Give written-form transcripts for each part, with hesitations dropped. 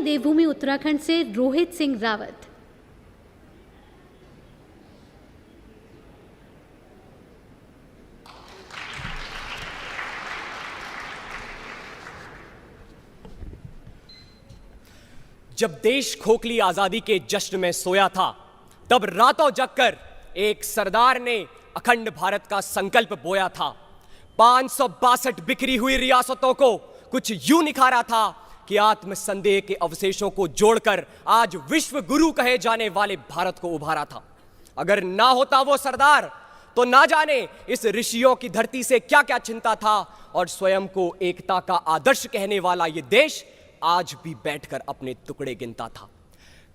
देवभूमि उत्तराखंड से रोहित सिंह रावत। जब देश खोखली आजादी के जश्न में सोया था, तब रातों जगकर एक सरदार ने अखंड भारत का संकल्प बोया था। 562 बिखरी हुई रियासतों को कुछ यूं निखारा था कि आत्मसंदेह के अवशेषों को जोड़कर आज विश्व गुरु कहे जाने वाले भारत को उभारा था। अगर ना होता वो सरदार, तो ना जाने इस ऋषियों की धरती से क्या क्या चिंता था, और स्वयं को एकता का आदर्श कहने वाला ये देश आज भी बैठकर अपने टुकड़े गिनता था।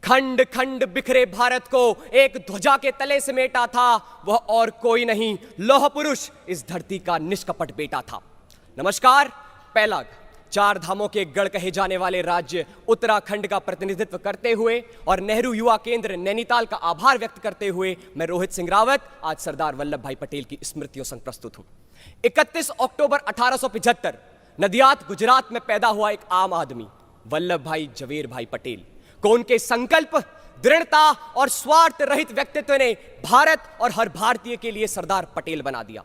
खंड खंड बिखरे भारत को एक ध्वजा के तले समेटा था, वह और कोई नहीं, लौह पुरुष इस धरती का निष्कपट बेटा था। नमस्कार। पहला, चार धामों के गढ़ कहे जाने वाले राज्य उत्तराखंड का प्रतिनिधित्व करते हुए और नेहरू युवा केंद्र नैनीताल का आभार व्यक्त करते हुए मैं रोहित सिंह रावत आज सरदार वल्लभ भाई पटेल की स्मृतियों संग प्रस्तुत हूं। 31 अक्टूबर 1875 नदियाद गुजरात में पैदा हुआ एक आम आदमी वल्लभ भाई जवेर भाई पटेल को उनके संकल्प, दृढ़ता और स्वार्थ रहित व्यक्तित्व ने भारत और हर भारतीय के लिए सरदार पटेल बना दिया।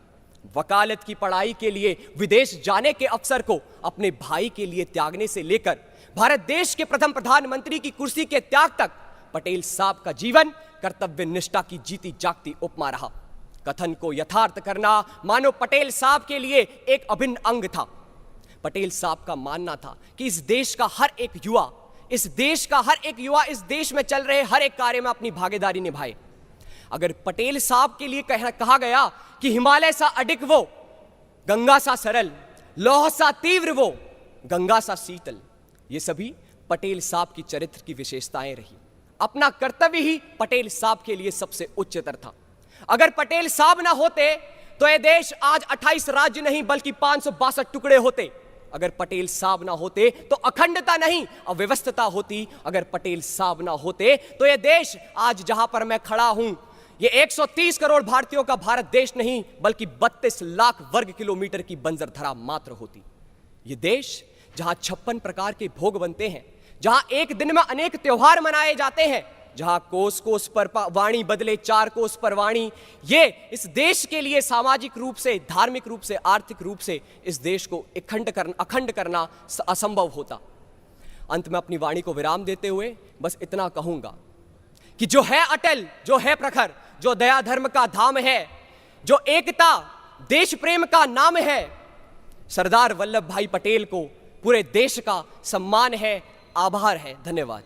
वकालत की पढ़ाई के लिए विदेश जाने के अवसर को अपने भाई के लिए त्यागने से लेकर भारत देश के प्रथम प्रधानमंत्री की कुर्सी के त्याग तक पटेल साहब का जीवन कर्तव्य निष्ठा की जीती जागती उपमा रहा। कथन को यथार्थ करना मानो पटेल साहब के लिए एक अभिन्न अंग था। पटेल साहब का मानना था कि इस देश का हर एक युवा इस देश में चल रहे हर एक कार्य में अपनी भागीदारी निभाए। अगर पटेल साहब के लिए कहा गया कि हिमालय सा अडिग वो, गंगा सा सरल, लौह सा तीव्र वो, गंगा सा शीतल, ये सभी पटेल साहब की चरित्र की विशेषताएं रही। अपना कर्तव्य ही पटेल साहब के लिए सबसे उच्चतर था। अगर पटेल साहब ना होते तो यह देश आज 28 राज्य नहीं बल्कि 562 टुकड़े होते। अगर पटेल साहब ना होते तो अखंडता नहीं अव्यवस्था होती। अगर पटेल साहब ना होते तो यह देश आज जहां पर मैं खड़ा हूं, ये 130 करोड़ भारतीयों का भारत देश नहीं बल्कि 32 लाख वर्ग किलोमीटर की बंजर धरा मात्र होती। ये देश जहां 56 प्रकार के भोग बनते हैं, जहां एक दिन में अनेक त्योहार मनाए जाते हैं, जहां कोस कोस पर वाणी बदले 4 कोस पर वाणी, ये इस देश के लिए सामाजिक रूप से, धार्मिक रूप से, आर्थिक रूप से इस देश को अखंड करना असंभव होता। अंत में अपनी वाणी को विराम देते हुए बस इतना कहूंगा कि जो है अटल, जो है प्रखर, जो दया धर्म का धाम है, जो एकता देश प्रेम का नाम है, सरदार वल्लभ भाई पटेल को पूरे देश का सम्मान है, आभार है। धन्यवाद।